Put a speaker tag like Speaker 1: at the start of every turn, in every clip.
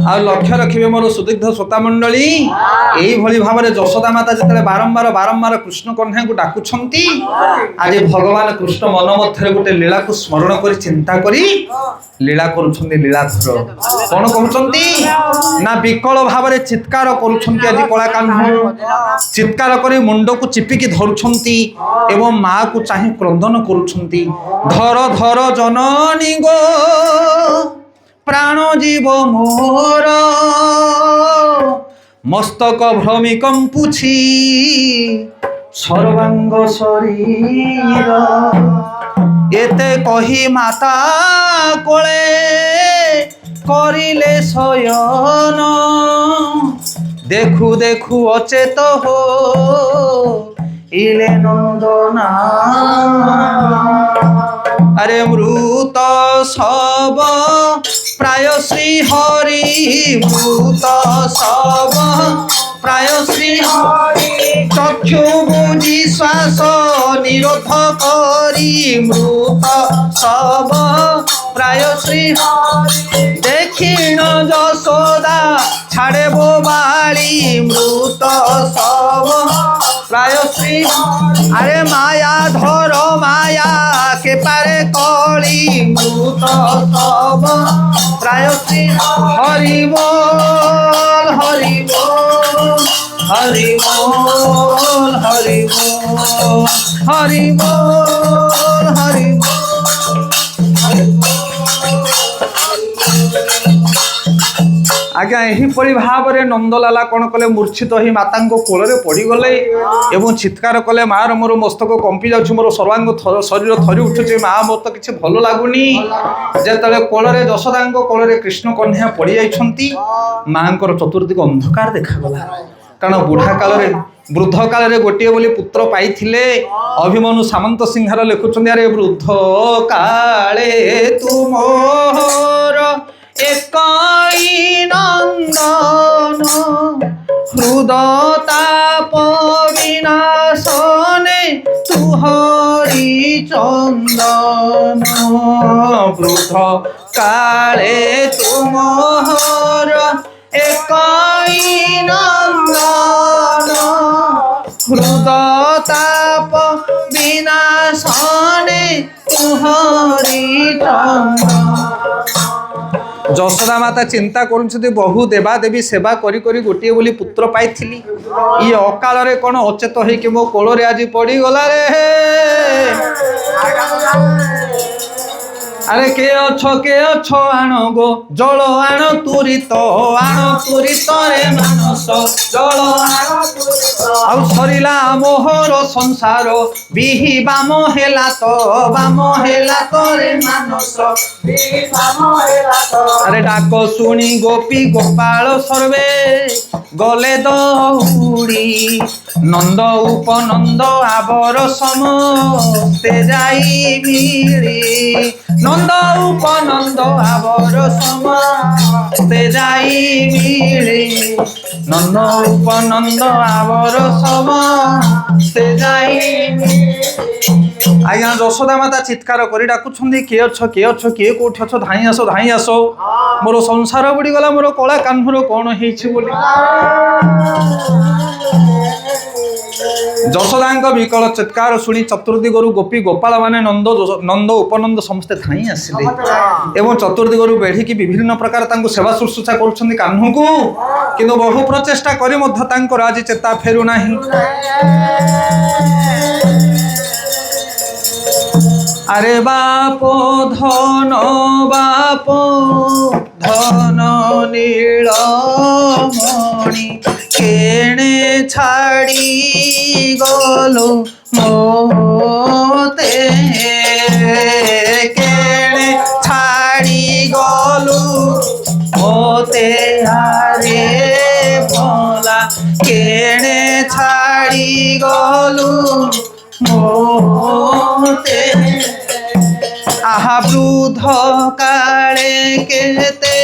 Speaker 1: आ लक्ष्य रखिबे मोर सुदीर्घ श्रोता मंडली एई भली भाबरे यशोदा माता जतले बारंबार बारंबार कृष्ण कन्या को डाकुछंती आज भगवान कृष्ण मन मध्यरे गोटे लीला को स्मरण करी चिंता करी लीला करूछंती लीलाधर कोन कहउछंती ना विकल भाबरे चित्कार करूछंती आज कला कान्ह चित्कार करी मुंड को चिपिकी धरुछंती एवं मां को चाहि क्रंदन करूछंती धर धर जननी गो प्राण जीव मोर मस्तक भ्रमी कंपुछि सर्वांग शरीर एते कही माता कोले करिले शयन देखु देखु अचेत हो इले नंदना अरे मृत सब प्राय श्री हरि मृत सब प्राय श्री हरि चक्षु बुझी श्वास निरोध करी मृत सब प्राय श्री हरि देखिण यशोदा छाड़े बोबाली मृत सब प्राय श्री अरे माया धर माया के पारे कली मृत सब प्राय श्री हरि बोल हरि बोल हरि बोल हरि बोल हरि बोल हरि आज्ञा यहीपरि भाव में नंदलाला कौन कले मूर्छित ही माता कोल पड़गले एवं चित्कार कले मार मोर मस्तक कंपी जाऊँ मोर सर्वांग शरीर थरी उठुचे माँ मोर तो किसी भल लगुनि जिते कोल यशोदा कोल कृष्ण कन्या पड़ जाइछंती माँ चतुर्दिक अंधकार देखगला कारण बुढ़ा काल वृद्ध काल रे गोटे बोली पुत्र पाइथिले अभिमन्यु सामंत सिंहार लिखुछंती अरे वृद्ध काले तुमोर एकाई नंदन हृदताप विनाशने तुहरी चंदन वृद्ध काले तुमोर एकाई नंदन हृदताप विनाशने तुहरी चंदन यशोदा माता चिंता करुछंती बहु देवा देवी सेवा करी करी गोटे बोली पुत्र पाइथिली ये अकाल रे कौन अचेत होइकि मो कोल रे आज पड़ी गला रे अरे के अच्छो आण गो जल आण तुरित रे मानस जल आउ सरिला मोहर संसार बिहि बाम हेला तो रे मानस अरे डाक शुणी गोपी गोपाल सर्वे गले दौड़ी नंद उपनंद आबर समस्ते जाई मिली नंद उपनंद आबर समस्ते जाई मिली नंद उपनंद आबर समस्ते जाई आज्ञा यशोदा माता चित्कार करी डाकुछंती किए अच्छ किए कोठी अच्छ धाई आस मोर संसार बुड़ी गला मोर कला कान्हर कौन हेछि बोली यशोदा विकल चित्कार शुणी चतुर्दिगरु गोपी गोपाल माने नंद उपनंद समस्ते धाई आसिले एवं चतुर्दिगरु बेढ़ी विभिन्न प्रकार तांको सेवा शुश्रूषा करुछंती कान्हू को किंतु बहु प्रचेष्टा करी मध्य तांकर आज चेता फेरु नाही अरे बाप धन नीलमणि केणे छाड़ी गलो मोते केणे छाड़ी गलु मोते आरे भोला केणे छाड़ी गलु मोते आहा वृद्ध काले केते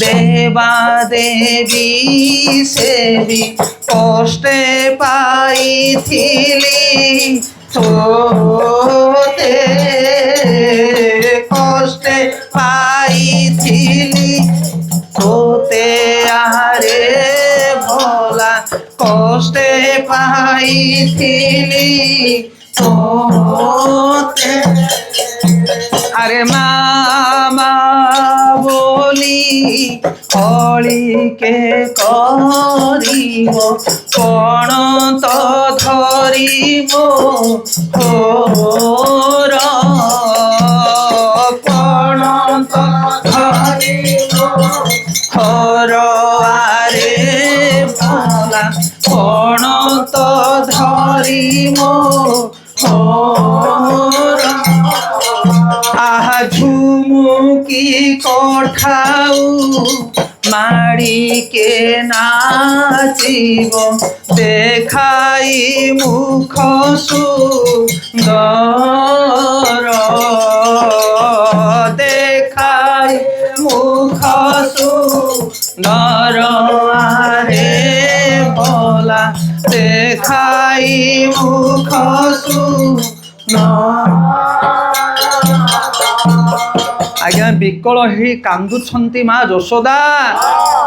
Speaker 1: देवा देवी सेवी कष्टे पाई थिली तोते कष्टे पाई थिली तोते କହିଥିଲି ତୋତେ ଆରେ ମାମା ବୋଲି ଅଳିକେ କରିବ କଣ ତ ଧରିବ ହୋର କଣ ତ ଧରିବ ହୋର ଆରେ ଭଲା କଣ ତ ଧରିବ ହୋର আহা ঝুমুকি কঠাউ মাড়িকে নাচিব দেখাই মুখ সুন্দর দেখাই মুখ সুন্দর আরে ভোলা দেখাই মুখ সুন্দর আজ্ঞা বিকল হয়ে কান্দুছন্তি মা যশোদা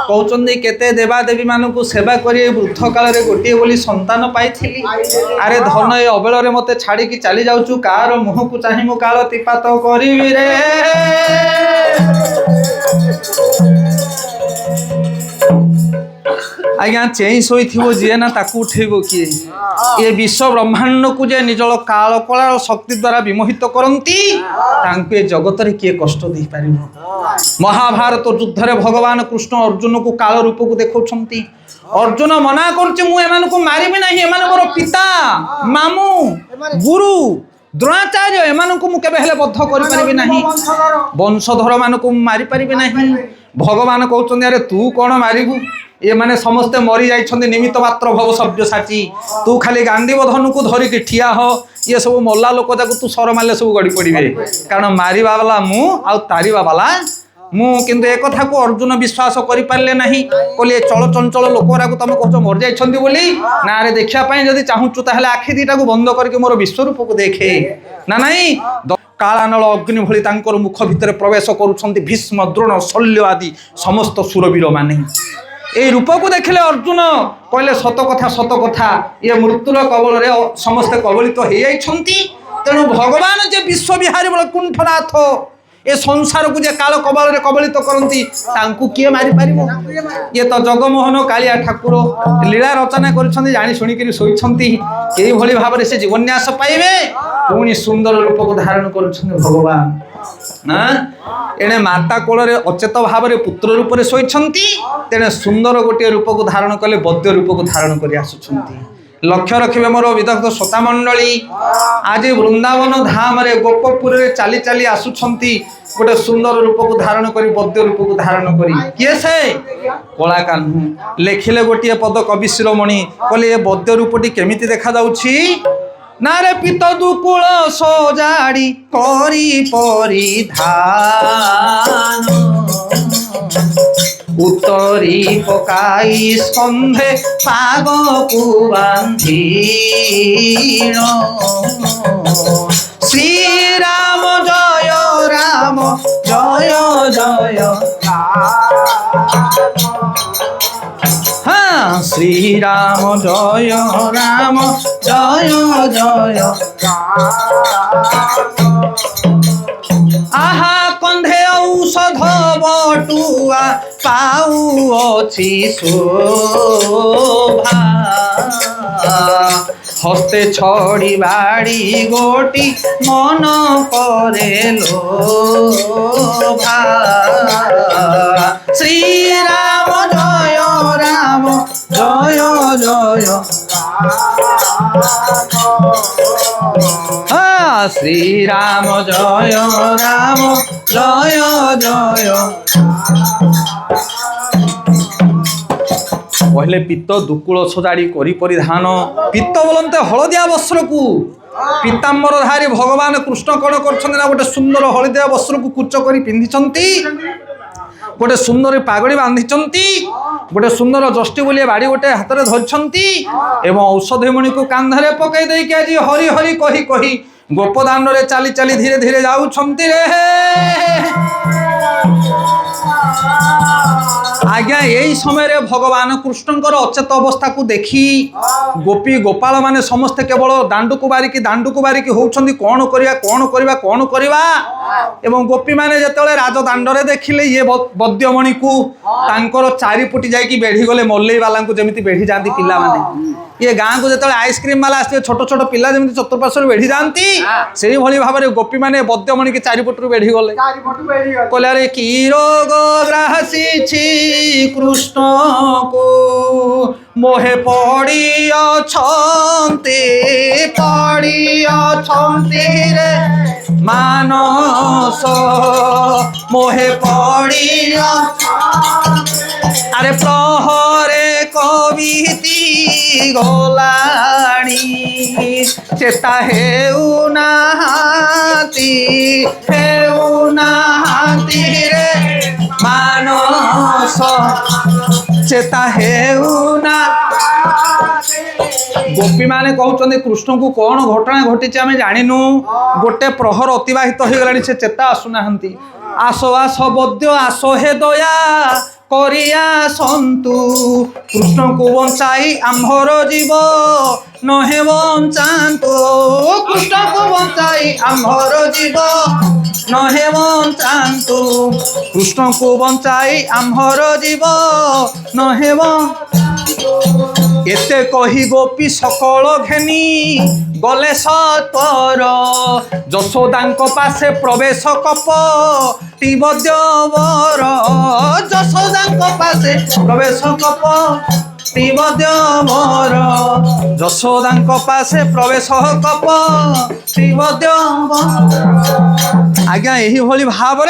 Speaker 1: কৌচন্দি কেতে দেবাদেবী মানুষ সেবা করে বৃদ্ধ কাଳରେ গোটিয়ে বলি সন্তান পাইছিলি আরে ধন এ অবেଳରେ মতে ছাড়িকি চালি যাউছু কার মুহକୁ চাহি মু কাল তিপাত করিবি রে আজ্ঞা চেই শোইথিব যিয়ে না তাকে উঠেইব কিয়ে এ বিশ্ব ব্রহ্মাণ্ডকু যে নিজল কাল কলার শক্তি দ্বারা বিমোহিত করন্তি তাঙ্কু এ জগতরে কিয়ে কষ্ট দেই পারিব মহাভারত যুদ্ধরে ভগবান কৃষ্ণ অর্জুনকু কাল রূপকু দেখাউছন্তি অর্জুন মনা করছে মু এমানকু মারিবি নাহি এমানে মোর পিতা মামু গুরু দ্রোণাচার্য এমানকু মু কেবে হেলে বদ্ধ করি পারিবি নাহি বংশধর মানকু মারি পারিবি নাহি ভগবান কହୁଛନ୍ତି আরে তু কোন মারিবু এ মানে সমস্তে মরি যাইছন্তি নিমিত্ত মাত্র ভব সব্যসাচী তু খালি গান্ধিব ধনুকু ধরিকি ঠিয়া হ ইয়ে সব মল্লা লোক যাকু তু সর মারলে সব গড়ি পড়িবে কারণ মারিবা বালা মু আউ তারিবা বালা মু কিন্তু এ কথাকু অর্জুন বিশ্বাস করি পারলে নাহি কলি চল চঞ্চল লোকরাকু তুমি কହୁଛ মরি যাইছন্তি বলি না রে দেখিয়া পাই যদি চাহুচু তাহলে আখি দিটাকু বন্ধ করিকি মোর বিশ্বরূপকু দেখে না নাই কালানল অগ্নি ভଳି তাঙ্কর মুখ ভিতরে প্রবেশ করুছন্তি ভীষ্ম দ্রোণ শল্য আদি সমস্ত সুরবীর মানে এই রূপকু দেখিলে অর্জুন কইলে সত কথা ইয়ে মৃত্যুর কবলরে সমস্তে কবলিত হয়ে যাইছন্তি তেণু ভগবান যে বিশ্ববিহারী বলে কুণ্ঠনাথ এ সংসারকু যে কাল কবলরে কবলিত করন্তি তাঙ্কু কিয়ে মারি পারিব ইয়ে তো জগমোহন কালিয়া ঠাকুর লীলা রচনা করিছন্তি জানি শুনিকি শোইছন্তি এইভଳି ভাবে সে জীবন্যাস পাইবে পুনি সুন্দর রূপকু ধারণ করুছন্তি ভগবান না এনে মাতা কোଳରେ অচেত ভাবে পুত্র রূপে শোইছন্তি তেনে সুন্দর গোটিয়ে রূপকু ধারণ কলে বদ্য রূপকু ধারণ করে আসুছন্তি লক্ষ্য রখিবে মোর বিদগ্ধ শ্রোতা মণ্ডলী আজ বৃন্দাবন ধামরে গোপপুরে চালি চালি আসুছন্তি গোটে সুন্দর রূপকু ধারণ করি বদ্য রূপকু ধারণ করি কিয়ে সে কলা কাহ্নু লেখিলে গোটিয়ে পদ কবি শিরোমণি কলে এ বদ্য রূপটি কেমিতি দেখা যাଉଛି না রে পিত দুকুল সজাড়ি করি পরিধান উত্তরি পকাই স্কন্ধে পাগকু বান্ধিল শ্রীরাম জয় রাম জয় জয় হ্যাঁ শ্রীরাম জয় রাম জয় জয় আহা কন্ধে ঔষধ বটুয়া পাউছি শোভা হস্তে ছড়ি বাড়ি গোটি মন করে লোভা শ্রীরাম জয় রাম জয় জয় হ্যাঁ শ্রীরাম জয় রাম জয় জয় কহিলে পিত্ত দুকুল সজাড়ি করি পরিধান পিত্ত বলতে হলদিয়া বস্ত্রকু পীতাম্বরধারী ভগবান কৃষ্ণ কণ করছেন না গোটে সুন্দর হলদিয়া বস্ত্রকু কুচ করে পিঁধিছন্তি গোটে সুন্দর পাগড়ি বাঁধিছন্তি গোটে সুন্দর যষ্টি বলিয়া বাড়ি গোটে হাତରେ ধরিছন্তি এবং ঔষধমণিକୁ কান্ধরে পকাই ଦେଇକି ଆଜି হরি হরি কহি কহি গোপদাণ্ডরে চালি চালি ধীরে ধীরে যাউছন্তি রে आज्ञा यही समय रे भगवान कृष्णकर अचेत अवस्था को देखी गोपी गोपाल माने समस्त केवल दांडू बारिकी होउछंदी कौन करिवा एवं गोपी माने जेतेले राजदांड रे देखिले ये बद्यमणि को तांकर चारिपुटी जाई बेढ़ी गले मल्लई वाला को जेमिति बेढ़ी जाती पिला माने ये गाँ को जो आइसक्रीम वाला आसते छोट छोट पिला जमी चतुर्पार्श्वर बेढ़ी जाती से भाई भाव में गोपी मैंने बद्यमणि के चारिपटू बेढ़ी गले कहले अरे कि रोग ग्रासी कृष्ण को मोहे पड़ी रे मानस मोहे पड़ी अरे प्रहरे कविती गलाणी चेता हेउ नाहाती रे मानस चेता हेउ ना गोपी माने कहते कृष्ण को कौन घटना घटी आम जाणिनु गोटे प्रहर अतिबाहित हो गला से चेता आसुना आस आस बद्य आस हे दया करिया सन्तु कृष्ण को बंचाई आम्भर जीव नहे बंचातु कृष्ण को बंचाई आम्भर जीव नहे बंचातु कृष्ण को बंचाई आम्भर जीव नहे एते कही गोपी सकल घेनी गले सत्वर यशोदांक पासे प्रवेश कप टिबद्यवर यशोदांक पासे प्रवेश कप टिबद्यवर यशोदांक पासे प्रवेश कप टिबद्यवर आज्ञा यही भली भाव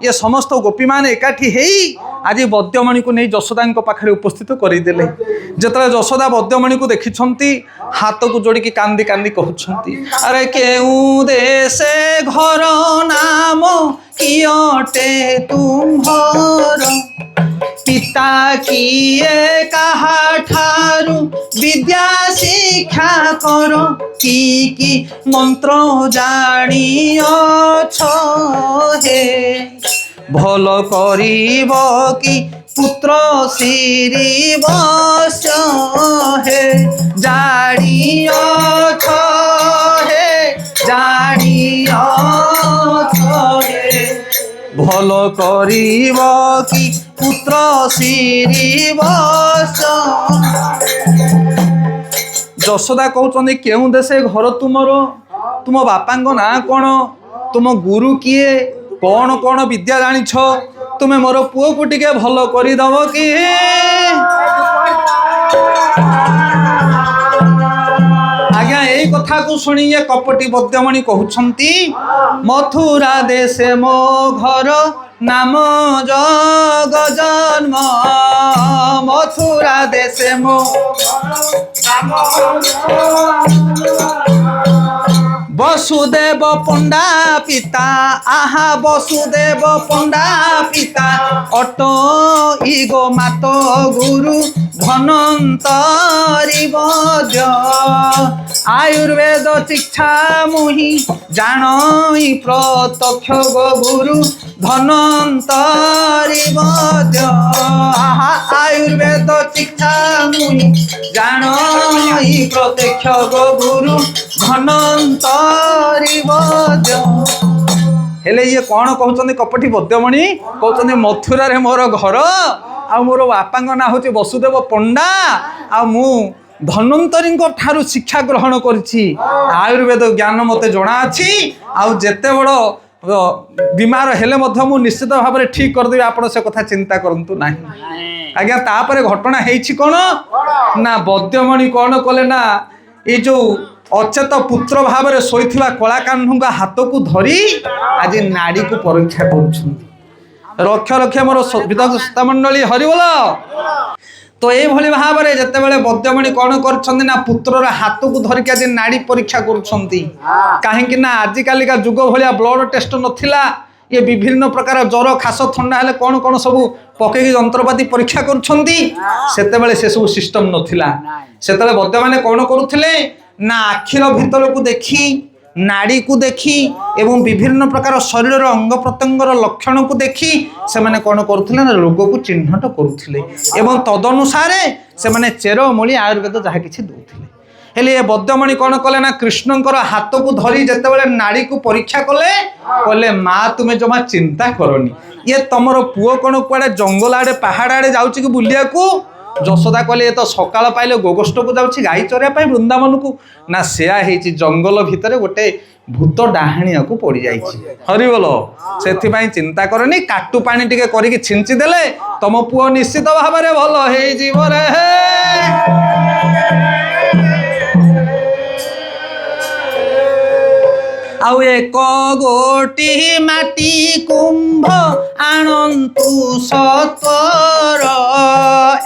Speaker 1: ये समस्त गोपी मान एकाठी हेई आज बद्यमणि को नहीं यशोदा पाखे उपस्थित करदेले जिते यशोदा बद्यमणि को देखी हाथ को जोड़ी कांदी कांदी कहते अरे केउ देशे घर नाम कियटे तुम्हार पिता किए कहा ठारू विद्या शिक्षा कर कि मंत्र जानी अछो हे भल करिब कि पुत्र श्री बस हे जानी अछो हे जानी अछो हे भल करिब कि पुत्र श्री बस यशोदा कहते केउ देशे घर तुमर तुम बापा ना कौन तुम गुरु किए कौन कौन विद्या जानिछ तुम्हें मोर पुओ को टिके भल करदब कि आज्ञा यही कथा को शुणी ये कपटी बद्यमणि कहते मथुरा देशे मो घर नाम जग जन्म मथुरा देशे मो वसुदेव पंडा पिता आहा वसुदेव पंडा पिता अटो इगो मातो गुरु धनंतरी बद्य आयुर्वेद शिक्षा मुहि जानी प्रत्यक्ष गो गुरु धनंतरी बद्य आहा आयुर्वेद शिक्षा मुहि जानी प्रत्यक्ष गो गुरु धनंतरी बद्य हेले ये कौन कहते कपटी बद्यमणि कहते मथुरा रे मोर घर आ मोर बापा ना हूँ वसुदेव पंडा आ मु धन्वंतरी ठारू शिक्षा ग्रहण करिछि आयुर्वेद ज्ञान मते जना अछि आउ जेते बड़ बीमार हेले मध्य मु निश्चित भाव में ठीक करदेवी आपण से कथा चिंता करंतु नाही आज्ञा तापर घटना हेछि कोन ना बद्यमणि कौन कले ना ये जो अचेत पुत्र भाव में शोइथिबा कलाकान्हु हाथ को धरी आज नाड़ी को परीक्षा करुछंती रक्ष रक्ष मोर विदग्ध मंडली हरिबोल तो ये भाव में जितेबाला बद्यमणि कौन कर पुत्रर हाथ को धरिक आज नाड़ी परीक्षा कहीं आजिकालिका जुग भाया ब्लड टेस्ट नथिला ये विभिन्न प्रकार ज्वर खास थंडा हेले कौन कौन सब पकई जंत्रपाति परीक्षा करते से सब सिस्टम नथिला सेतबेले बद्य माने कौन करुथिले ना आखिर भीतर को देखी नाड़ी को देखी एवं विभिन्न प्रकार शरीर अंग प्रत्यंगर लक्षण को देखी से माने कौन करुले ना रोग को चिन्हट करुले एवं तदनुसार से माने चेरमूली आयुर्वेद जहाँ कि दौले हेले बद्यमणि कौन कले ना कृष्णकर हाथ को धरी जिते नाड़ी को परीक्षा कले कहले माँ तुम्हें जमा चिंता करनी ये तुमर पुओ कौन कुआड़े जंगल आड़े पहाड़ आड़े जाऊँ कि बुलिया को यशोदा कहले ये तो सकाल पाइले गोगोष्ठ को जाऊँ गाई चरिया वृंदावन को ना सेया जंगल भितर गोटे भूत डाहाणिया को पड़ जाइए हरिबोल से चिंता करनी काटु पानी टिके करके छिंची देले तुम पुओ निश्चित भाव में भल हो रे आउ एक गोटी माटी कुंभ आणंतु सत्वर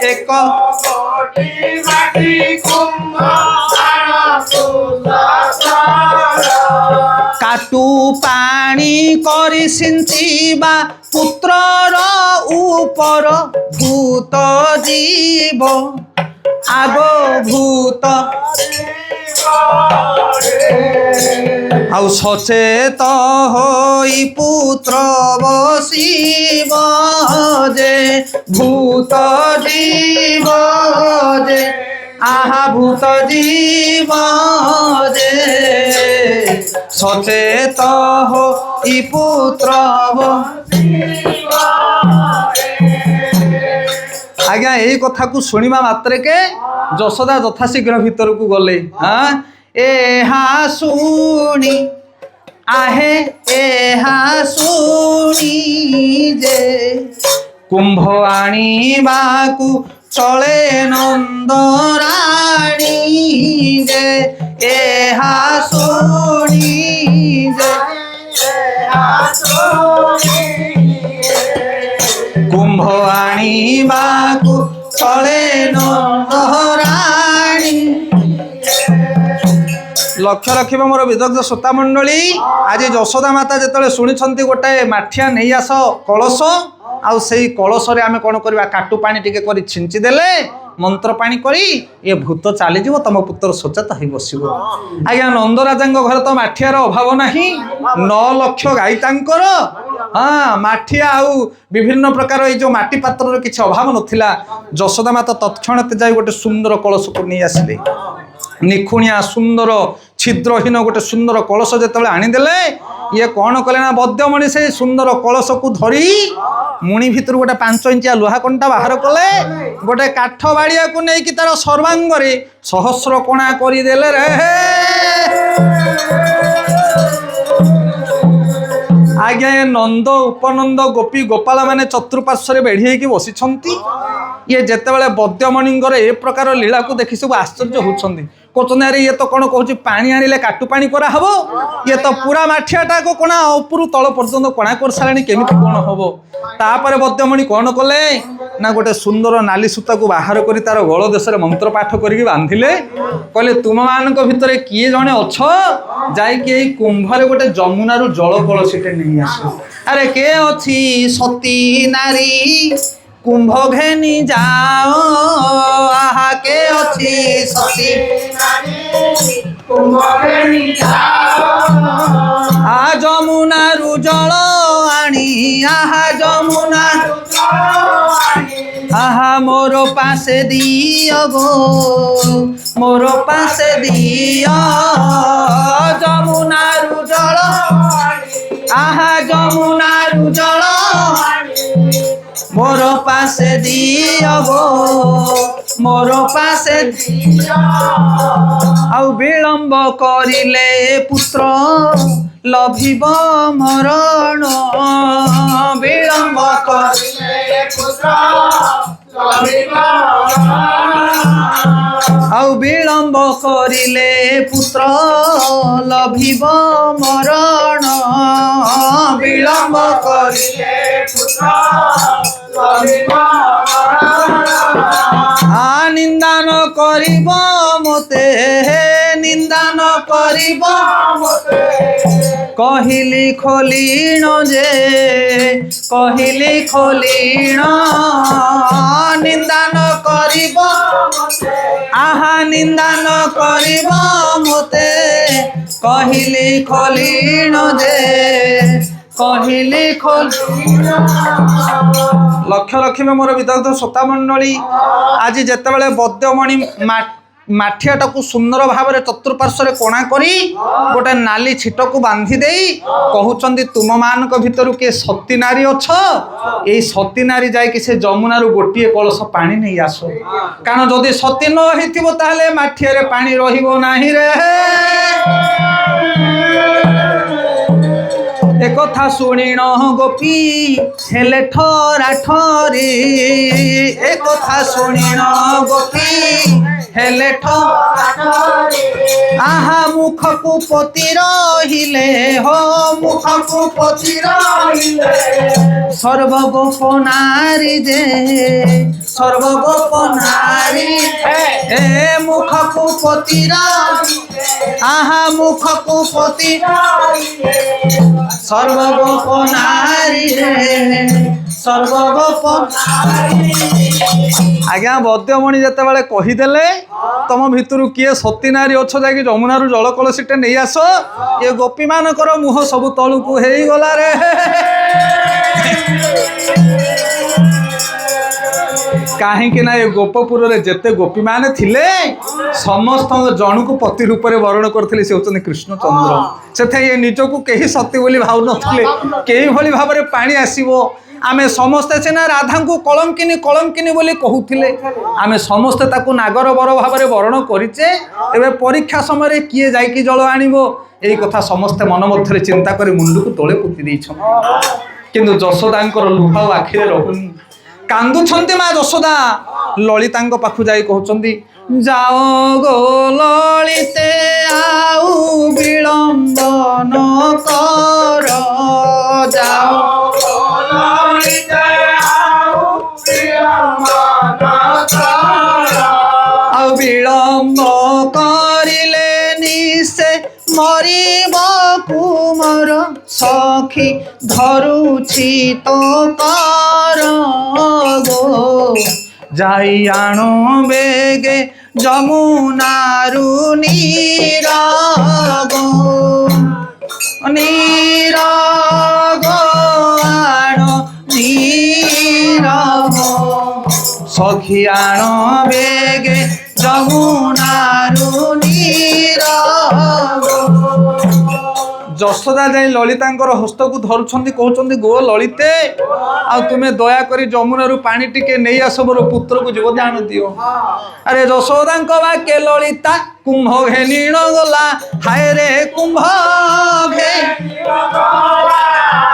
Speaker 1: एक गोटी माटी कुंभ आणंतु सत्वर काटु पानी करी सिंचिबा पुत्रर ऊपर भूत जीव आगो भूत आउ सचेत होई पुत्र बसिब जे भूत जीव जे आहा भूत जीव जे सचेत होई पुत्र आज्ञा यही कथा को शुणा मात्रे के यशोदा यथाशीघ्र भीतर को गले हाँ एहा शुणी आहे एहा शुणी जे कुंभ आनिबाकु चले नंदराणी जे एहा शुणी जे कुंभ आनिबाकु चले नंदराणी लक्ष्य रखिब मोर विदग्ध श्रोता मंडली आज यशोदा माता जिते शुणी गोटे माठिया नहीं आस कलश आउ से कलश आम कौन करवा काटु पानी टिके कर छिंची देले मंत्र पानी करी ये भूत चली जीव तुम पुत्र सचेत हो बस आज्ञा नंदराजा घर तो माठियार अभाव नहीं 9 लक्ष गाई तांकर हाँ माठिया आउ विभिन्न प्रकार ये जो माटी पात्र किसी अभाव नथिला यशोदा माता तत्क्षणात जाई गोटे सुंदर कलश को नहीं आसिले निखुणिया सुंदर छिद्रहीन गोटे सुंदर कलश जिते आनीदेले ये कौन कले ना बद्यमणि से सुंदर कलश को धरी मुणी भितर गोटे 5 इंचिया लुहा कंटा बाहर कले गोटे काठ बाड़िया को लेकिन तार सर्वांगरे सहस्र कोणा करदेले रे आज्ञा ये नंद उपनंद गोपी गोपाल माने चतुर्पार्श्व बेढ़ी बसी ये जिते बद्यमणिंगर ए प्रकार लीला को देखी सब आश्चर्य होती कहते अरे ये तो कौन कहूँ पानी आनिले काटु पानी करा हबो ये तो पूरा माठियाटा को कोना उपरु तल पर्यंत कोणा कर सारे केमिति कौन हम तापर बद्यमणि कौन कले ना गोटे सुंदर नाली सूता को बाहर करी तार गल देश मंत्र पाठ करके बांधिले कहले तुम मान भितर किए जड़े अछ जाइए कुंभरे गोटे जमुनारू जल कलसीटे नहीं आस अरे के अच्छी सती नारी कुंभ घेनी जाओ आहा के अच्छी सती कुंभ घेनी जाओ आ जमुनारू जल आनी आहा जमुनारू आहा मोर पासे दियो गो मोर पासे दियो जमुनारू जल आहा जमुनारू जल मोर पासे दियो गो मोर पासे दियो आउ विलंब करिले पुत्र लभिब मरण विलंब करिले पुत्र लभिब आउ विलंब करिले पुत्र लभिब मरण विलंब करिले पुत्र निंदान करिब मते निंदान करिब मते कहिली खोलीण जे कहिली खोलीण निंदान करिब आहा निंदान करिब मते କହିଲି ଖୋଲିଣ ଯେ କହିଲି ଲକ୍ଷ ରଖିବେ ମୋର ବିଦଗ୍ଧ ଶ୍ରୋତା ମଣ୍ଡଳୀ। ଆଜି ଯେତେବେଳେ ବଦ୍ୟମଣି ମାଠିଆଟାକୁ ସୁନ୍ଦର ଭାବରେ ଚତୁଃପାର୍ଶ୍ୱରେ କୋଣା କରି ଗୋଟେ ନାଲି ଛିଟକୁ ବାନ୍ଧି ଦେଇ କହୁଛନ୍ତି ତୁମମାନଙ୍କ ଭିତରୁ କିଏ ସତୀ ନାରୀ ଅଛ, ଏଇ ସତୀ ନାରୀ ଯାଇକି ସେ ଯମୁନାରୁ ଗୋଟିଏ କଳସ ପାଣି ନେଇ ଆସ। କାରଣ ଯଦି ସତୀ ନ ହେଇଥିବ ତାହେଲେ ମାଠିଆରେ ପାଣି ରହିବ ନାହିଁ ରେ। একথা শুনিণ গোপী হেলে ঠরা ঠরে, একথা শুনিণ গোপী হেলে ঠরা ঠরে। আহা মুখকু পতি রহিলে হো মুখকু পতি রহিলে সর্বগোপ নারী যে সর্বগোপ নারী এ মুখকু পতি রহিলে আহা মুখকু পতি রহিলে সর্বগোপ নারী রে সর্বগোপ। আজ্ঞা বদ্যমণি যেତେବେଳେ কহিদেলে তম ভিতরু কিଏ সতী নারী অছ যাই যমুনারু জল কলসীটা নেই আস, এ গোপী মানকর মুহ সবু তলুকু ହେଇଗଲା রে। କାହିଁକି ନା ଏ ଗୋପପୁରରେ ଯେତେ ଗୋପୀମାନେ ଥିଲେ ସମସ୍ତଙ୍କ ଜଣକୁ ପତି ରୂପରେ ବରଣ କରିଥିଲେ, ସେ ହେଉଛନ୍ତି କୃଷ୍ଣଚନ୍ଦ୍ର। ସେଥିପାଇଁ ଏ ନିଜକୁ କେହି ସତୀ ବୋଲି ଭାବୁନଥିଲେ। କେଇଭଳି ଭାବରେ ପାଣି ଆସିବ, ଆମେ ସମସ୍ତେ ସିନା ରାଧାଙ୍କୁ କଳଙ୍କିନୀ କଳଙ୍କିନୀ ବୋଲି କହୁଥିଲେ, ଆମେ ସମସ୍ତେ ତାକୁ ନାଗର ବର ଭାବରେ ବରଣ କରିଛେ। ଏବେ ପରୀକ୍ଷା ସମୟରେ କିଏ ଯାଇକି ଜଳ ଆଣିବ ଏଇ କଥା ସମସ୍ତେ ମନ ମଧ୍ୟରେ ଚିନ୍ତା କରି ମୁଣ୍ଡକୁ ତଳେ ପୋତି ଦେଇଛନ୍ତି। କିନ୍ତୁ ଯଶୋଦାଙ୍କର ଲୁହ ଆଉ ଆଖିରେ ରହୁନି, କାନ୍ଦୁଛନ୍ତି ମା ଯଶୋଦା। ଲଳିତାଙ୍କ ପାଖକୁ ଯାଇ କହୁଛନ୍ତି ଯାଅ ଗୋ ଲଳିତେ ଆଉ ବିଳମ୍ବ ନ କର, ଯାଅ ଲଳିତେ ଆଉ ବିଳମ୍ବ ନ କର। ଆଉ ବିଳମ୍ବ କରିଲେ ନିଶେ ମରିବ କୁମର ସଖୀ ଧରୁଛି ତ କର গো। যাই আনো বেগে যমুনারু নীর গো, নীর গো আনো নীর গো। সখী আনো বেগে যমুনারু নীর গো। যশোদা যাই ললিতাଙ୍କର ହସ୍ତକୁ ଧରୁଛନ୍ତି, କହୁଛନ୍ତି ଗୋ ଲଳିତେ ଆଉ ତୁମେ ଦୟାକରି ଯମୁନାରୁ ପାଣି ଟିକେ ନେଇ ଆସ, ମୋର ପୁତ୍ରକୁ ଜୀବଦାନ ଦିଅ। ଆରେ ଯଶୋଦାଙ୍କ ବାକ୍ୟ ଲଳିତା କୁମ୍ଭ ଘେନିଣ ଗଲା, ହାୟ ରେ କୁମ୍ଭ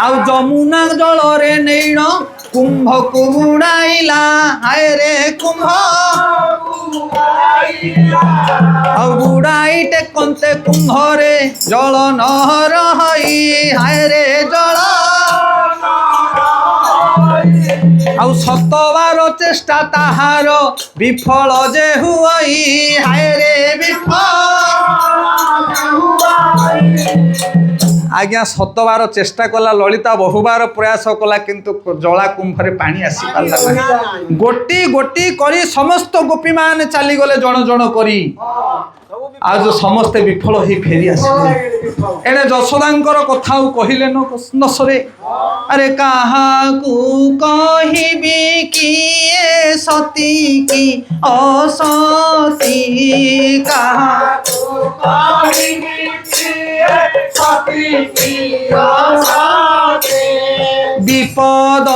Speaker 1: ଆଉ ଯମୁନା ଜଳରେ ନେଇଣ କୁମ୍ଭକୁ ବୁଡ଼ାଇଲା, ହାୟ ରେ କୁମ୍ଭ ଆଉ ବୁଡ଼ାଇ ଟେକନ୍ତେ କୁମ୍ଭରେ ଜଳ ନହର ହଇ, ହାୟ ରେ ଜଳ ଆଉ ଶତବାର ଚେଷ୍ଟା ତାହାର ବିଫଳ ଯେ ହୁଅଇ, ହାୟ ରେ ବିଫଳ। ଆଜ୍ଞା ଶତବାର ଚେଷ୍ଟା କଲା ଲଳିତା, ବହୁବାର ପ୍ରୟାସ କଲା, କିନ୍ତୁ ଜଳା କୁମ୍ଭରେ ପାଣି ଆସିପାରିଲା ନାହିଁ। ଗୋଟି ଗୋଟି କରି ସମସ୍ତ ଗୋପୀମାନେ ଚାଲିଗଲେ ଜଣ ଜଣ କରି, ଆଉ ଯୋଉ ସମସ୍ତେ ବିଫଳ ହେଇ ଫେରି ଆସିଲେ। ଏଣେ ଯଶୋଦାଙ୍କର କଥା ଆଉ କହିଲେ ନ ସରେ। ଆରେ କାହାକୁ କହିବି କିଏ ସତୀ କି ଅସତୀ, କାହାକୁ କହିବି କିଏ ସତୀ କି ଅସତୀ। ବିପଦ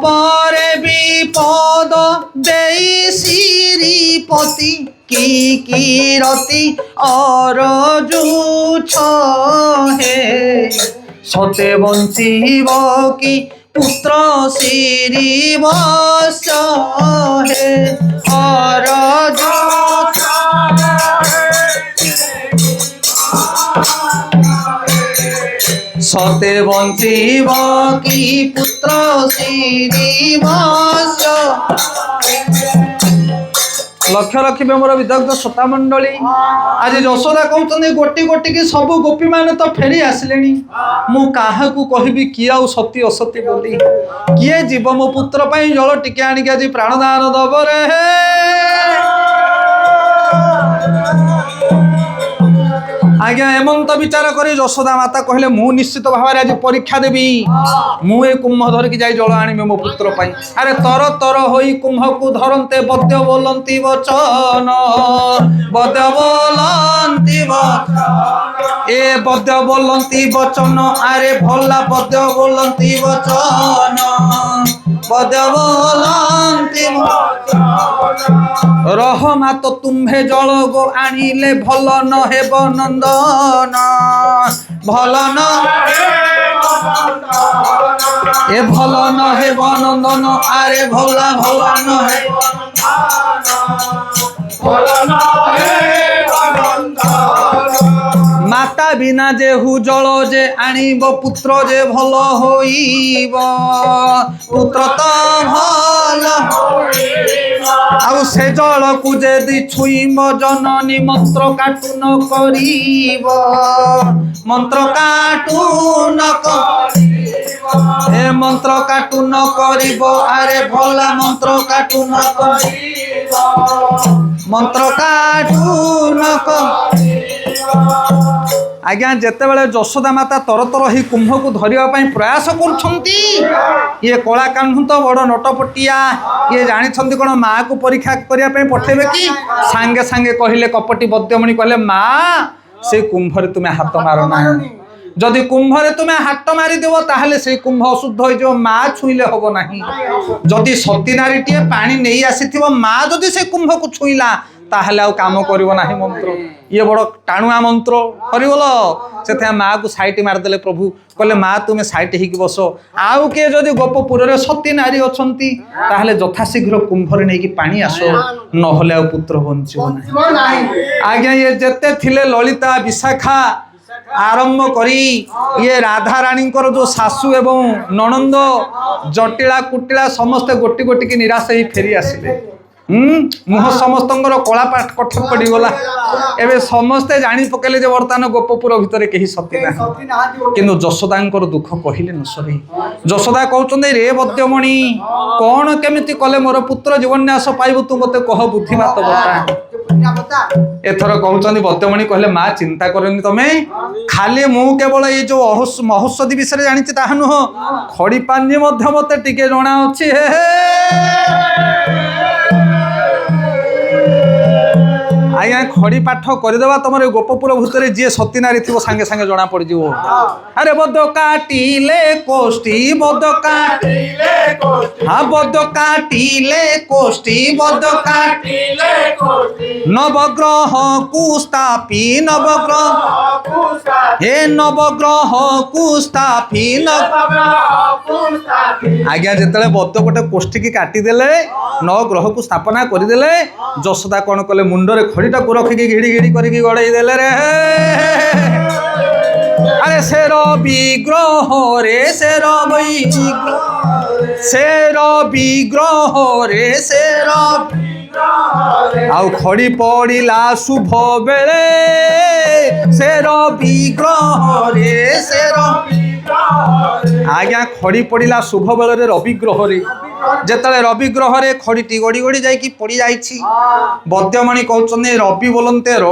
Speaker 1: ପରେ ବିପଦ ଦେଇ ଶ୍ରୀପତି কি রতি অরজুছ হে, সতে বঞ্চিব কি পুত্র শ্রীবৎস হে অরজুছ। সতে বঞ্চিব কি পুত্র শ্রীবৎস। লক্ষ্য রখিবে মোর বিদগ্ধ শ্ରୋତା ମଣ୍ଡଳୀ। ଆଜି ଯଶୋଦା କହୁଛନ୍ତି ଗୋଟି ଗୋଟିକି ସବୁ ଗୋପୀମାନେ ତ ଫେରି ଆସିଲେଣି, ମୁଁ କାହାକୁ କହିବି କିଏ ଆଉ ସତୀ ଅସତୀ ବୋଲି? କିଏ ଯିବ ମୋ ପୁତ୍ର ପାଇଁ ଜଳ ଟିକେ ଆଣିକି ଆଜି ପ୍ରାଣଦାନ ଦବ ରେ? आज्ञा एमंत विचार करी यशोदा माता कहले मु निश्चित भाव आज परीक्षा देवी मु ए कुंभ धरिकी जाई जल आनिबे मो पुत्र पाई। अरे तर तर होई कुंभ को धरंते बद्य बोलंती वचन बद्य बोलंती वचन ए बद्य बोलंती वचन अरे भला बद्य बोलंती वचन बद्य बोलंती रह मात तुम्हे जल गो आनिले भल न हेब नंदन भल न ए भल न हेब नंदन अरे भला भला न हेब माता बिना जेहु जल जे आनिब पुत्र जे भल होइब पुत्र तो भल आउ से जल को यदि छुईब जननी मंत्र काटू न करीब मंत्र काटू न ए मंत्र काटू न करीब अरे भला मंत्र काटू न करीब मंत्र काटू न आज्ञा जेते बेले यशोदा माता तर तर ही कुंभ को धरिया प्रयास करछंती ये कला कान्हू तो बड़ नटपटिया ये जानी कौन माँ को परीक्षा करने पठेबे कि सांगे सांगे कहले कपटी बद्यमणि कहले माँ से कुंभ रे तुम्हें हाथ मार ना जदि कुंभ रे तुम्हें हाथ मारिदेव ताहले से कुंभ अशुद्ध हो माँ छुईले हम ना जदि सती नारीटे पानी नहीं आसीथिबो माँ जदि से कुंभ को छुईला ताहले आउ काम करिवो नाही मंत्र ये बड़ टाणुआ मंत्र करगल से माँ को साइट मारदेले प्रभु कहले माँ तुम्हें साइट होगी बस आउ किए जदि गोपपुर में सती नारी अच्छा ताहले यथाशीघ्र कुंभ रे नहीं पानी आस नहले आउ पुत्र बंचो आज्ञा ये जेते थिले ललिता विशाखा आरंभ करी ये राधा रानी जो सासू एवं ननंद जटिला कुटिला समस्ते गोटी गोटी की निराश ही फेरी आसिले मुह समस्त कला कठ पड़गला एवं समस्ते जानी पकेले जे बर्तमान गोपपुर भितर कहीं सती ना किंतु यशोदा दुख कहले न सरी यशोदा कहते रे बद्यमणि कौन केमिति कले मोर पुत्र जीवन्यास पाइबु तू मते कह बुद्धिमात बता एथर कहते बद्यमणि कहले माँ चिंता करनी तमे खाली मु केवल ये जो महोत्सवी विषय जानी ताहा नुह खड़ी पांजी मते टिके जना अच्छी आज्ञा खड़ी पाठ करदेवा तुम गोपपुर भूतरे जी सती नारी थी सांगे सांगे जना पड़ जाओ अरे बद काटिले कोष्ठी बद काटिले हाँ बद काटिले कोष्ठी बद काटिले नवग्रह कुस्तापी नवग्रह हे नवग्रह कुस्तापी आज्ञा जिते बद गोटे कोष्ठी की काटिदेले नवग्रह को स्थापना करदेले यशोदा कौन कले मुंडरे खड़ीटा को रखिकी घिड़ी घिड़ी करके गड़े देले रे अरे शेर विग्रह रे शेर विग्रह रे शेर आउ खड़ी पड़िला शुभ बेले शेर विग्रह रे शेर आज्ञा खड़ी पड़िला शुभ बेले रे रविग्रह रे जेतले रविग्रह रे खड़ीटी गड़ी गड़ी जाइकी पड़ी जाइछि बद्यमणि कहउछने रवि बोलंते र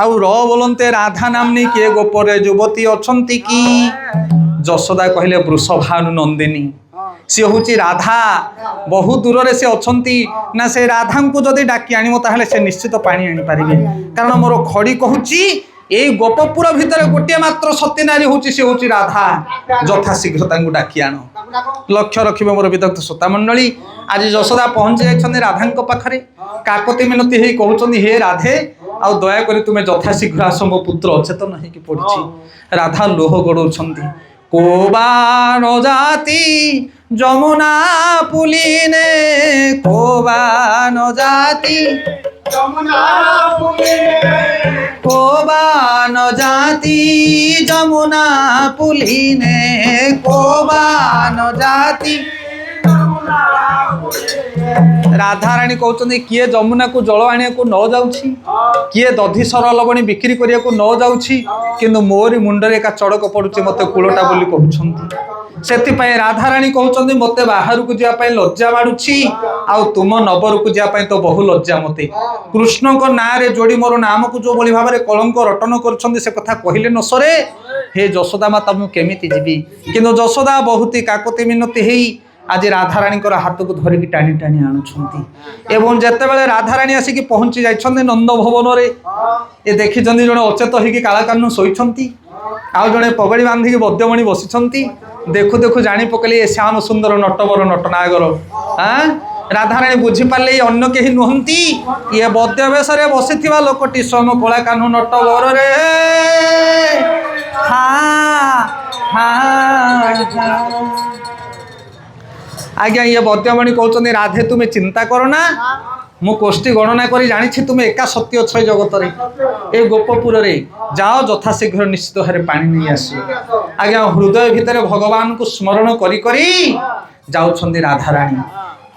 Speaker 1: आउ र बोलंते राधा नामनी किए गोपरे युवती अछंती की यशोदा कहले वृषभानु नंदिनी सी हूँ राधा बहु दूर से अछंती ना से राधा को जदि डाकी आनिमो ताहले से निश्चित पानी आनी पारिबे कारण मोर खड़ी कहूची ए गोपपुर भितर गोटे मात्र सती नारी हूँ सी हूँ राधा यथाशीघ्र डाकी आण लक्ष्य रखिबे मोर विदग्ध श्रोता मंडली आज यशोदा पहुंची जाइछन्ति राधा पाखरे काकती मिनती हे कहउछन्ति हे राधे आउ दया करी तुम्हें यथाशीघ्र आस मो पुत्र अचेतन होइकी पड़िछि राधा लोह गड़ौछन्ति कोबा न जाति जमुना पुलिने कोबा न जाति कोबा न जाति जमुना पुलिने कोबा न जाति राधा रानी कहते किए जमुना को जल आने को न जाउछि किए दधी सर लवणी बिक्री करिया को न जाउछि किंतु मोरी मुंडरे का चड़क पड़ुछि मते कूलटा बोली कहउछन्ति ସେଥିପାଇଁ ରାଧାରାଣୀ କହୁଛନ୍ତି ମୋତେ ବାହାରକୁ ଯିବା ପାଇଁ ଲଜ୍ଜା ମାଡୁଛି ଆଉ ତୁମ ନବରକୁ ଯିବା ପାଇଁ ତ ବହୁ ଲଜ୍ଜା ମୋତେ। କୃଷ୍ଣଙ୍କ ନାଁରେ ଯୋଡ଼ି ମୋର ନାମକୁ ଯୋଉଭଳି ଭାବରେ କଳଙ୍କ ରଟନ କରୁଛନ୍ତି ସେ କଥା କହିଲେ ନ ସରେ। ହେ ଯଶୋଦା ମାତା ମୁଁ କେମିତି ଯିବି? କିନ୍ତୁ ଯଶୋଦା ବହୁତ କାକୁତି ମିନତି ହେଇ ଆଜି ରାଧାରାଣୀଙ୍କର ହାତକୁ ଧରିକି ଟାଣି ଟାଣି ଆଣୁଛନ୍ତି। ଏବଂ ଯେତେବେଳେ ରାଧାରାଣୀ ଆସିକି ପହଞ୍ଚି ଯାଇଛନ୍ତି ନନ୍ଦ ଭବନରେ, ଏ ଦେଖିଛନ୍ତି ଜଣେ ଅଚେତ ହେଇକି କାଳକାହ୍ନୁ ଶୋଇଛନ୍ତି, ଆଉ ଜଣେ ପଗଡ଼ି ବାନ୍ଧିକି ବଦ୍ୟମଣି ବସିଛନ୍ତି। ଦେଖୁ ଦେଖୁ ଜାଣି ପକେଇଲେ ଏ ଶ୍ୟାମ ସୁନ୍ଦର ନଟବର ନଟନାଗର। ରାଧାରାଣୀ ବୁଝିପାରିଲେ ଅନ୍ୟ କେହି ନୁହନ୍ତି, ଇଏ ବଦ୍ୟ ବେଶରେ ବସିଥିବା ଲୋକଟି ସ୍ୱୟଂ କଳାକାହ୍ନୁ ନଟବରରେ। ଆଜ୍ଞା ଇଏ ବଦ୍ୟମଣି କହୁଛନ୍ତି ରାଧେ ତୁମେ ଚିନ୍ତା କର ନା, ମୁଁ କୋଷ୍ଠୀ ଗଣନା କରି ଜାଣିଛି ତୁମେ ଏକା ସତ୍ୟ ଅଛ ଏ ଜଗତରେ। ଏ ଗୋପପୁରରେ ଯାଅ ଯଥାଶୀଘ୍ର ନିଶ୍ଚିତ ଭାବରେ ପାଣି ନେଇ ଆସିବ। ଆଜ୍ଞା ହୃଦୟ ଭିତରେ ଭଗବାନଙ୍କୁ ସ୍ମରଣ କରି କରି ଯାଉଛନ୍ତି ରାଧାରାଣୀ।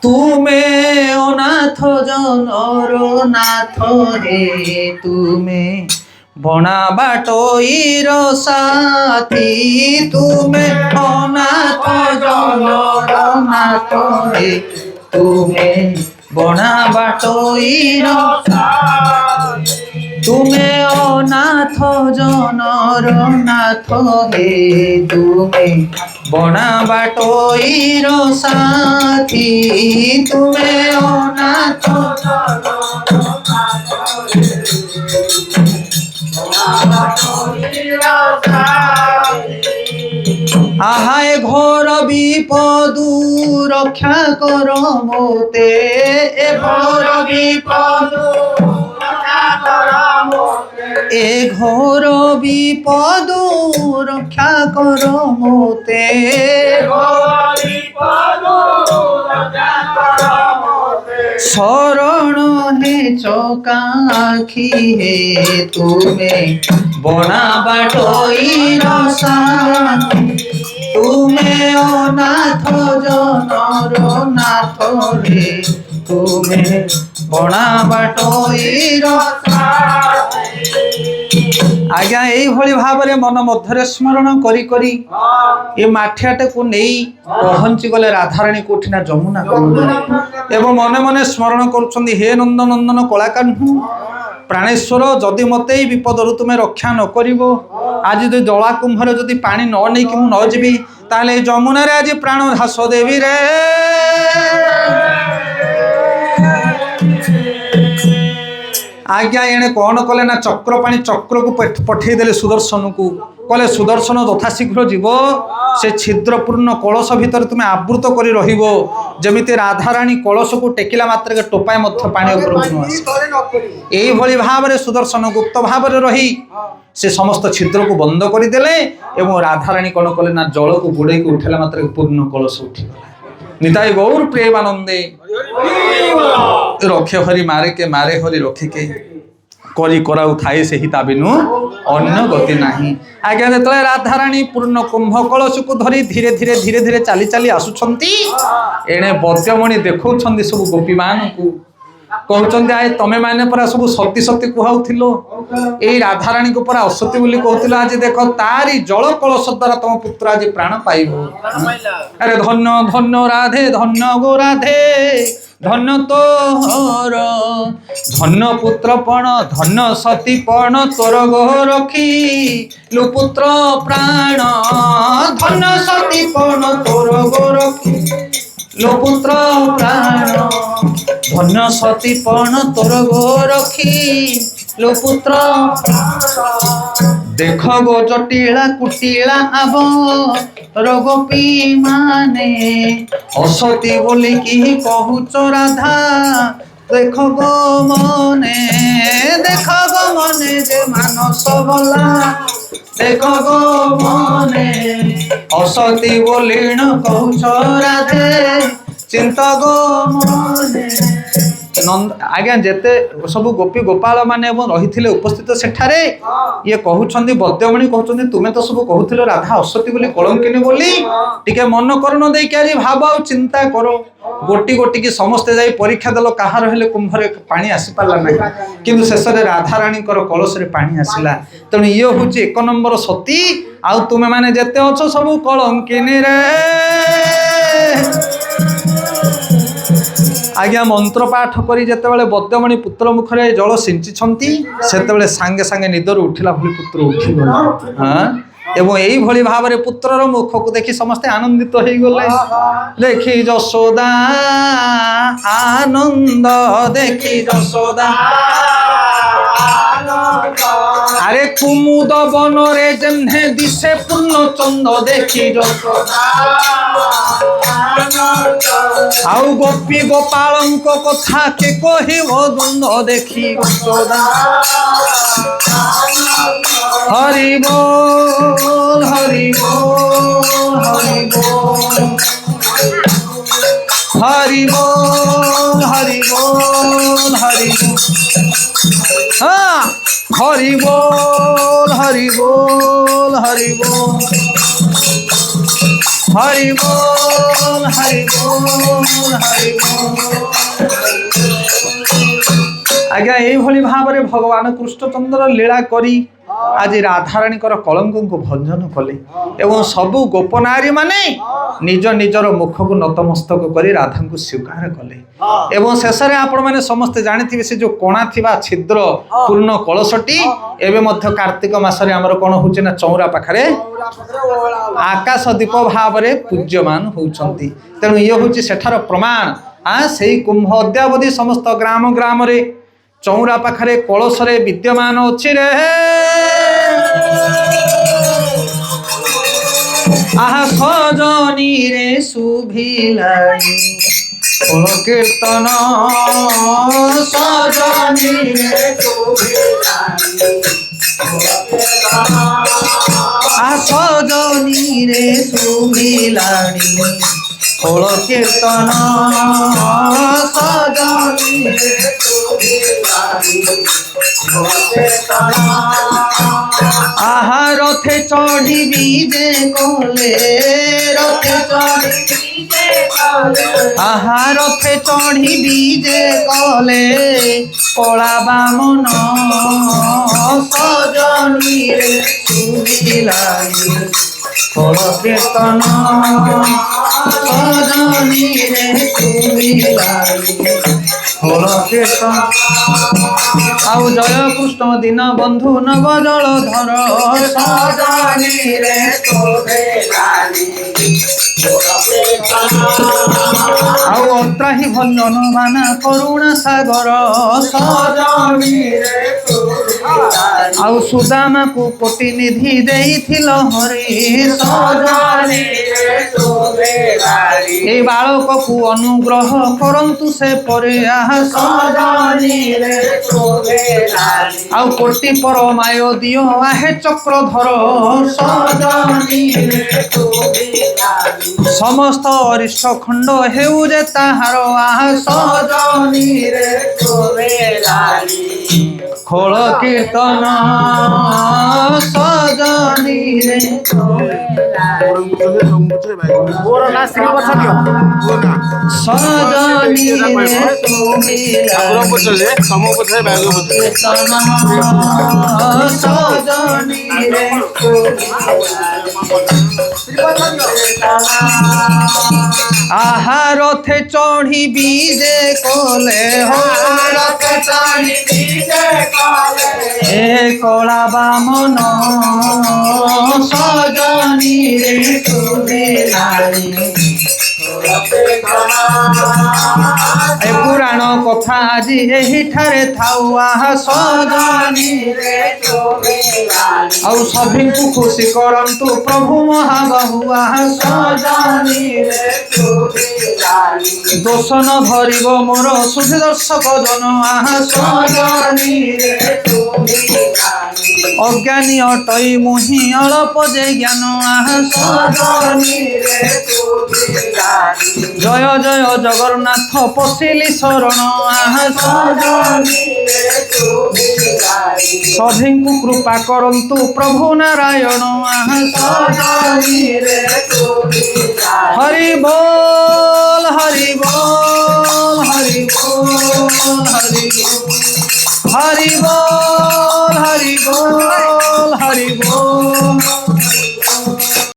Speaker 1: ତୁମେ ଅନାଥ ଜନର ନାଥ ରେ ତୁମେ ବଣା ବାଟୋଇର ସାଥୀ, ତୁମେ ଅନାଥ ଜନର ନାଥ ରେ ତୁମେ বনা বাটইর তুমে অনাথ জনর নাথ হে তুমে বনা বাটইর সাথী তুমে অনাথ আহায় ঘোর বিপদু রক্ষা কর মোতে, এ ঘোর বিপদু রক্ষা কর মোতে, এ ঘোর বিপদু রক্ষা কর মোতে, ঘোর বিপদু রক্ষা কর মোতে, শরণ হে চকাখি হে তুমে বনা বাটইর সাথী, তুমে অনাথ জনর নাথ রে তুমে বଣା বাটইর সাথী। আজ্ঞা এইভଳି ଭାବରେ ମନ ମଧ୍ୟରେ ସ୍ମରଣ କରି କରି ଏ ମାଠିଆଟାକୁ ନେଇ ପହଞ୍ଚି ଗଲେ ରାଧାରାଣୀ କୋଉଠି ନା ଯମୁନା କୂଳରେ। ଏବଂ ମନେ ମନେ ସ୍ମରଣ କରୁଛନ୍ତି ହେ ନନ୍ଦ ନନ୍ଦନ କଳାକାହ୍ନୁ ପ୍ରାଣେଶ୍ୱର, ଯଦି ମୋତେ ଏଇ ବିପଦରୁ ତୁମେ ରକ୍ଷା ନ କରିବ, ଆଜି ଯଦି ଜଳା କୁମ୍ଭରେ ଯଦି ପାଣି ନ ନେଇକି ମୁଁ ନ ଯିବି, ତାହେଲେ ଏଇ ଯମୁନାରେ ଆଜି ପ୍ରାଣ ହ୍ରାସ ଦେବି ରେ। ଆଜ୍ଞା ଏଣେ କ'ଣ କଲେ ନା ଚକ୍ର ପାଣି ଚକ୍ରକୁ ପଠେଇଦେଲେ ସୁଦର୍ଶନକୁ। କହିଲେ ସୁଦର୍ଶନ ଯଥାଶୀଘ୍ର ଯିବ, ସେ ଛିଦ୍ରପୂର୍ଣ୍ଣ କଳସ ଭିତରେ ତୁମେ ଆବୃତ କରି ରହିବ, ଯେମିତି ରାଧାରାଣୀ କଳସକୁ ଟେକିଲା ମାତ୍ରକେ ଟୋପାଏ ମଧ୍ୟ ପାଣି ଉପରକୁ ନ ଆସେ। এইভଳି ଭାବରେ ସୁଦର୍ଶନ ଗୁପ୍ତ ଭାବରେ ରହି ସେ ସମସ୍ତ ଛିଦ୍ରକୁ ବନ୍ଦ କରିଦେଲେ ଏବଂ ରାଧାରାଣୀ କ'ଣ କଲେ ନା ଜଳକୁ ବୁଡ଼େଇକି ଉଠେଇଲା ମାତ୍ରକେ ପୂର୍ଣ୍ଣ କଳସ ଉଠିଗଲା। নিতাই গৌর প্রেমানন্দে রক্ষে হরি মারে কে মারে হরি রক্ষিকে করি করাউ থাই সেই তা বিনু অন্য গতি নাহি। আজ্ঞা যেতলে রাধারাণী পূর্ণ কুম্ভ কলসকু ধরি ধীরে ধীরে ধীরে ধীরে চালি চালি আসুছন্তি, এণে বদ্যমণি দেখৌছন্তি সবু গোপী মানকু, কହୁଛନ୍ତି ଆଏ ତମେ ମାନେ ପରା ସବୁ ସତୀ ସତୀ କୁହାଉଥିଲ, ଏଇ ରାଧାରାଣୀକୁ ପରା ଅସତୀ ବୋଲି କହୁଥିଲ, ଆଜି ଦେଖ ତାରି ଜଳ କଳସ ଦ୍ୱାରା ତମ ପୁତ୍ର ଆଜି ପ୍ରାଣ ପାଇବ। ଆରେ ଧନ୍ୟ ଧନ୍ୟ ରାଧେ ଧନ୍ୟ ଗୋ ରାଧେ ଧନ୍ୟ ତୋର ଧନ୍ୟ ପୁତ୍ର ପଣ ଧନ୍ୟ ସତୀ ପଣ ତୋର ଗୋ ରଖି ଲୁ ପୁତ୍ର ପ୍ରାଣ ଧନ୍ୟ ସତୀ ପଣ ତୋର ଗୋ ରଖି लो पुत्र प्राण धन्य सती पण तोर गो रखी लो पुत्र देख गो जटिला कुटिला आब रगोपी माने असती बोली की कहूच राधा देख गो मने जे मानस बोला देख गो मने असती बोलीण कहूच राधे चिंता गो मने। आज्ञा जेते सब गोपी गोपाल माने रही उपस्थित सेठारे ये कहउछंदी बद्यमणि कहउछंदी तुमे तो सब कहउथिलो राधा असती बोली कलंकिनी बोली टिके मन कर्ण देई क्यारी भाव आ चिंता करो गोटी गोटी की समस्ते जाई परीक्षा देलो कहार हेले कुंभरे पानी आसी पाला नाही किंतु शेष रे राधा रानी कर कलश रे पानी आसिला। तेणु ये होची एक नंबर सती आउ तुमे माने जेते अछो सब कलंकिनी रे आज्ञा मंत्र पाठ करी जेतेबेले बद्यमणि पुत्र मुखरे जल सिंचिछंती सेतेबेले सांगे सांगे निदर उठिला भली पुत्र उठिगला हां एवं यही भली भाव रे पुत्रर मुख को देखि समस्ते आनंदित हो गले देखि यशोदा आनंद देखि यशोदा अरे कुमुद बन रे जन्हे दिशे पूर्ण चंद देखि यशोदा आउ गोपी गोपालंक कथा के कहिब द्वंद देखि यशोदा हरि बोल हरि बोल हरि बोल हरि बोल हरि बोल हरि हाँ हरि बोल हरि बोल हरि बोल हरि बोल हरि बोल हरि बोल आज्ञा यही भाव में भगवान कृष्णचंद्र लीला करी आज राधाराणी कलंक को भंजन कले एवं सबु गोपनारी माने निज निजर मुख को नतमस्तक करी राधा को स्वीकार कले एवं शेष में आपण मैंने समस्ते जानी से जो कणा थिबा छिद्र पूर्ण कलशटी एवं मध्य कार्तिक मासरे आमर कौन होचे ना चौरा पाखरे आकाश दीप भाव में पूज्यमान होउछंती तेणु ये हूँ सेठार प्रमाण से कुंभ अद्यावधि समस्त ग्राम ग्राम रे चौरा पाखरे कलशरे विद्यमान अच्छी रे आहा सजनी रे शुभिलानी कीर्तन सजनी रे शुभिलानी आहा सजनी रे शुभिलानी कीर्तन सजनी रे आहा रथे चढ़ी बीजे कोले रथे चढ़ी आहा रथे चढ़ी बीजे कोले कला बामन सजनी रे शुभिलानी कीर्तन सजनी रे शुभिलानी कीर्तन आउ जय कृष्ण दीन बंधु नव जल धर सजनी रे शुभिलानी आउ अत्राही भंजन माना करुणा सागर सजनी रे आउ सुदामा को प्रतिनिधि देइथिल हरि सजनी रे शुभिलानी ए बालक को अनुग्रह करंतु से परे आहा सजनी रे शुभिलानी आउ कोटि पर माय दियो आहे चक्रधर सजनी रे शुभिलानी समस्त अरिष्ट खंड हेउ जे ताहार आहा सजनी रे शुभिलानी खोल कीर्तन सजनी रे सजनी रे आहा रथे चढ़ी बीजे कोले हो रथे चढ़ी बीजे कोले ए कला बामन सजनी रे शुभिलानी ए पुराण कथा आज एही ठारे थाउ आहा सजनी रे शुभिलानी आउ सभी को खुशी करंतु प्रभु महाबाहु आहा सजनी रे शुभिलानी दोष न धरिब मोर सुधि दर्शक जन आहा सजनी रे शुभिलानी अज्ञानी अटई मुहि अल्प जे ज्ञान आहा सजनी रे शुभिलानी जय जय जगन्नाथ पशिली शरण आहा सजनी रे शुभिलानी सभी को कृपा करंतु प्रभु नारायण आहा सजनी रे शुभिलानी हरि बोल हरि बोल हरि बोल हरि बोल हरि बोल